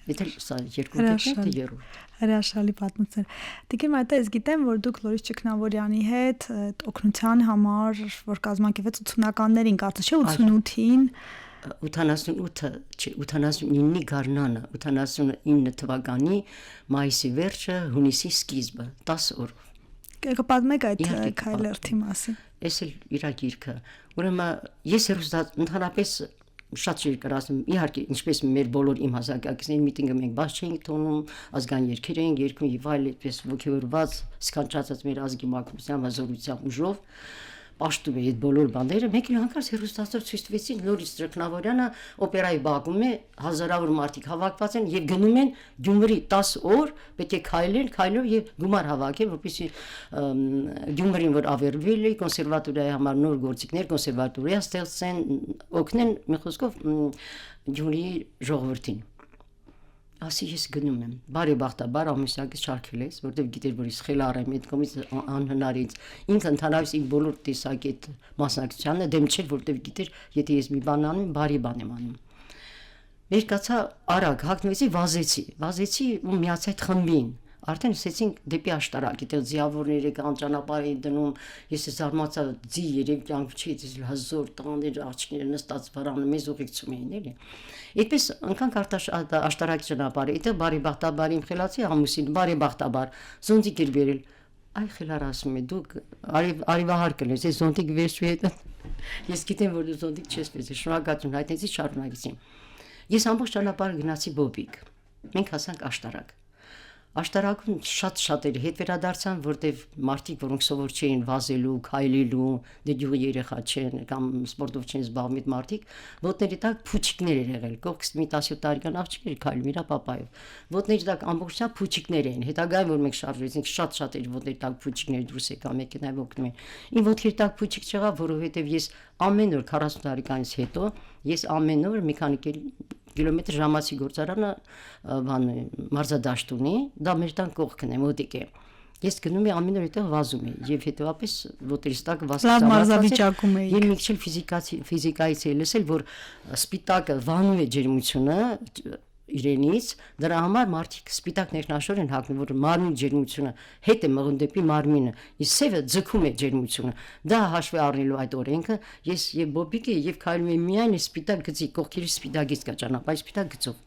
Եթե սա երկրորդն է, թե երրորդ։ Հրաշալի պատմություն։ Տիկին Մարիետտա, ես գիտեմ, որ դուք Լորիս Ճգնավորյանի հետ օգնության համար, որ կազմակերպեց 80-ականներին, կարծես չէ 88-ին 88-ը, չէ, 89-ի գարնանը, 89 թվականի մայիսի վերջը, հունիսի սկիզբը, 10 օր։ Կպատմեք այդ քայլերթի մասին։ Էս էլ իր գիրքը։ Ուրեմն ես ընդհանրապես շատ երկար ասում, իհարկե, ինչպես մեր բոլոր իմ հասակակիցների միտինգը մենք բաց չէինք թողնում, ազգային երգեր էինք երգում եւ այլ այդպես ոգևորված, սքանչացած մեր ազգի մաքրությամբ, հզորությամբ ուժով պաշտում է այդ բոլոր բաները, մեկ էլ հանկարծ հեռուստացով ցույց տվեցին Լորիս Ճգնավորյանը օպերայի բակում է, հազարավոր մարդիկ հավաքված են եւ գնում են Գյումրի 10 օր, պետք է քայլել եւ գումար հավաքել, որպեսզի Գյումրին որ ավերվել է, կոնսերվատորիայի համար նոր գործիքներ, կոնսերվատորիա ստեղծեն, օգնեն մի խոսքով Գյումրիի ժողովրդին։ Ասի ես գնում եմ, բարեբախտաբար ամուսնակից շարքել ես, որտեվ գիտեր, որ ես խելառ եմ, այդ կողմից անհնարից, ինքը ընդհանրապես իր բոլոր տեսակի այդ մասնակցությանը դեմ չէր, որտեվ գիտեր, եթե ես մի բան անում, բարի բան եմ անում։ Երկացա արագ, հագնվեցի, վազեցի ու միացա այդ խմբին։ Արդեն ասեցինք դեպի աշտարակ, այդտեղ ձիավորները կան ճանապարհի դնում, ես զարմացա ձի երեք կյանք չի, ես հազոր տղաներ աղջիկները նստած վրանը մեզ ուղեկցում էին, էլի։ Այդպես ընկանք աշտարակի ճանապարհը, այդտեղ բարեբախտաբար իմ խելացի ամուսին, բարեբախտաբար զոնտիկ էր բերել։ Այ խելար ասում է, դուք արիվահար կլես, ես զոնտիկ վերցրի հետ։ Ես գիտեմ, որ դու զոնտիկ չես վերցրի, շնորհակալություն, հայտնեցի շարունակեցի։ Ես ամբողջ ճանապարհը գնացի բոբիկ։ Մենք հասանք աշտարակ։ Աշտարակում շատ էր հետ վերադարձան, որտեվ մարդիկ, որոնք սովոր չէին վազելու, քայլելու, դե յուղի երեխա չեն կամ սպորտով չեն զբաղվում այդ մարդիկ, ոտների տակ փուչիկներ էր եղել, կողքից մի 17 տարեկան աղջիկ էր քայլում իր պապայով։ Ոտների տակ ամբողջությամբ փուչիկներ էին։ Հետագայում որ մենք շարժվեցինք, շատ էր ոտների տակ փուչիկներ դուրս եկան մեքենայով օգնում են։ Իմ ոտքերի տակ փուչիկ չեղավ, որովհետև ես ամեն օր 40 տարեկանից հետո ես ամեն օր մի քանի կիլոմետր ժամացի գործարանը մարզադաշտ ունի, դա մեր տան կողքն է, մոտիկ է։ Ես գնում եմ ամեն օր այդտեղ վազում եմ եւ հետեւապես ոտերիս տակ վազում մարզավիճակում էի։ Ես մի քիչ ֆիզիկայից էի լսել, որ սպիտակը վանում է ջերմությունը իրենից, դրա համար մարդիկ սպիտակ ներքնաշոր են հագնում, որ մարմին ջերմությունը հետ է մղում դեպի մարմինը, իսկ սևը ձգում է ջերմությունը։ Դա հաշվի առնելու այդ օրենքը, ես եւ բոբիկը եւ քայլում եմ միայն սպիտակ գծի, կողքերի սպիտակից կա ճանապարհ սպիտակ գծով։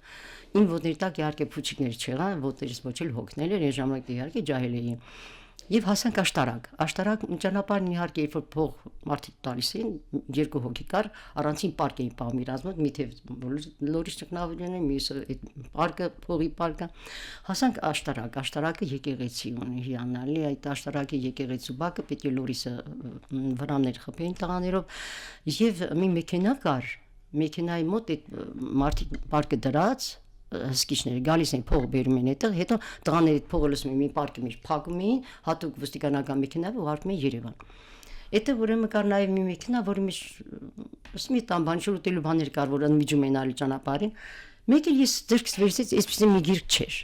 Իմ ոտների տակ իհարկե փուչիկներ չեղան, ոտերից ոչ էլ հոգնել էր, այն ժամանակ իհարկե ջահել էի։ Եվ հասանք աշտարակ ճանապարհն իհարկե երբ որ փող մարդիկ տալիս էին, երկու հոգի կար, առանցին պարկ էին պահում իրաց մոտ, մի թև Լորիս Ճգնավորյանը, մյուսը այդ պարկը, փողի պարկը։ Հասանք աշտարակը եկեղեցի ունի հիանալի, այդ աշտարակի եկեղեցու բակը պետք է Լորիսը վրաններ խփեին տղաներով, եւ մի մեքենա կար, մեքենայի մոտ այդ մարդիկ պարկը դրած հսկիչները գալիս են փող բերում են այդտեղ, հետո տղաները այդ փողը լսում են մի պարկի մեջ փակում էին, հատուկ ոստիկանական մեքենայով ուղարկում են Երևան։ Այդտեղ ուրեմն կար նաև մի մեքենա, որի մեջ մի տան շուտելու բաներ կար, որ ընդմիջում են ալի ճանապարհին։ Մեկ էլ ես ձեռքս վերցրեց, այսպես մի գիրք չէր,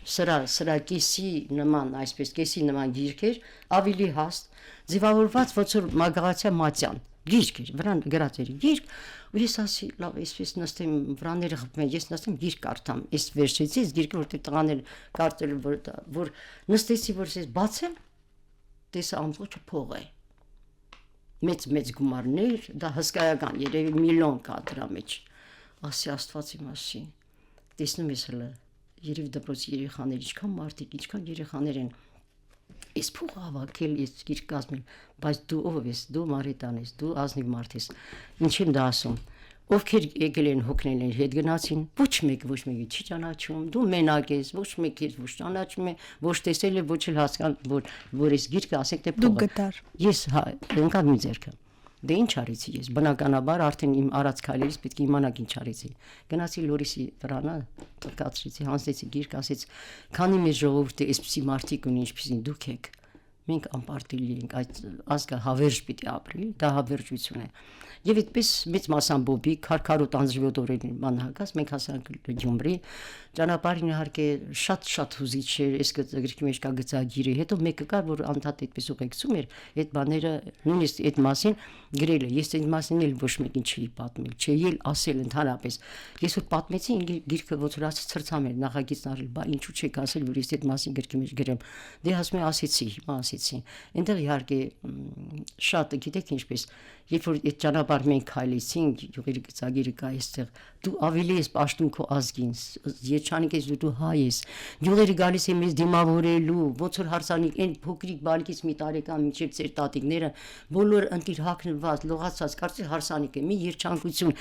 սրա կեսի նման, այսպես կեսի նման գիրք էր, ավելի հաստ, ձևավորված ոնց որ Մագաղաթյա Մատյան գիրք էր, վրան գրած էր գիրք, ու ես ասի, լավ, այսպես նստեմ, վրանները խփում են, ես նստեմ գիրք կարդամ, ես վերցրեցի այս գիրքը, որտեղ տղաներ կարծել որ նստեցի, որ ես բացեմ, տեսա ամբողջը փող է, մեծ գումարներ, դա հսկայական, երևի միլիոն կա դրա մեջ, ասի Աստվածի մասի, տեսնում ես հələ, երևի դպրոցի երեխաներ, ինչքան մարդիկ, ինչքան երեխաներ են, ես փող հավաքել, ես գիրք կազմել, բայց դու ով ես, դու Մարիետտան ես, դու ազնիվ մարդ ես, ինչ եմ դա ասում, ովքեր եկել են հոգնել են, հետ գնացին, ոչ մեկը չի ճանաչում, դու մենակ ես, ոչ մեկը ոչ ճանաչում է, ոչ տեսել է, ոչ էլ հասկան, որ այս գիրքը ասեք թե փողը։ Դու գտար։ Ես ընկավ իմ ձեռքը։ Դե ինչ արեցի ես, բնականաբար արդեն իմ արած քայլերից պետք է իմանաք ինչ արեցի։ Գնացի Լորիսի վրանը, տկացրեցի, հանձնեցի գիրք, ասեց, քանի մեծ ժողովուրդ է, այսպիսի մարդիկ ունի, ինչպիսին դուք եք, մենք անպարտելի ենք, այդ ազգը հավերժ պիտի ապրի, դա հավերժություն է։ Եվ այդպես մեծ մասամբոբի քարքարոտ անձրևոտ օրերին մանհակած մենք հասանք Գյումրի, ճանապարհին իհարկե շատ հուզիչ էր, այս գրքի մեջ կա գծագիրը, հետո մեկը կար, որ անդադ այդպես ուղեկցում էր, այդ բաները նույնիսկ այդ մասին գրել է, ես այդ մասին էլ ոչ մեկին չի պատմել, չի էլ ասել ընդհանրապես։ Ես որ պատմեցի, գիրքը ոնց որ ցրցամ էր նախագիծն արել, բա ինչու չեք ասել, որ ես այդ մասին գրքի մեջ գրեմ։ Դե ասում եմ, ասեցի, հիմա ասեցի։ Այնտեղ իհարկե շատ, գիտեք ինչպես, երբ որ այդ ճանապարհ մենք քայլեցինք, յուղերի գծագիրը կա այստեղ, դու ավելի ես պաշտում քո ազգին, երջանիկ ես դու հայ ես, յուղերը գալիս են մեզ դիմավորելու, ոնց որ հարսանիք, այն փոքրիկ բալիկից մի տարեկան մինչև ծեր տատիկները, բոլոր ընտիր հագնված, լողացած, կարծես հարսանիք է, մի երջանկություն։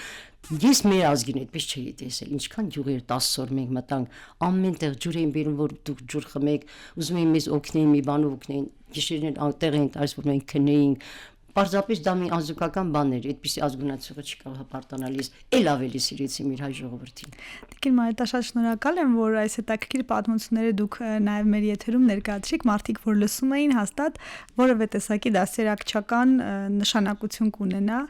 Ես մեր ազգին այդպես չէի տեսել, ինչքան յուղեր 10 օր մենք մտանք, ամենտեղ ջուր էին բերում, որ դուք ջուր խմեք, ուզում էին մեզ օգնեին, մի բան օգնեին, գիշերին այնտեղ էին տալիս, որ մենք քնեինք։ Պարզապես դա մի ազգական բան էր, այդպիսի ազգունացողը չկա հպարտանալ, ես էլ ավելի սիրեցի մեր հայ ժողովրդին։ Տիկին Մարիետտա, շատ շնորհակալ եմ, որ այս հետաքրքիր պատմությունները դուք նաև մեր եթերում ներկայացրիք, մարդիկ, որ լսում էին, հաստատ որևէ տեսակի դասերակցական նշանակություն կունենա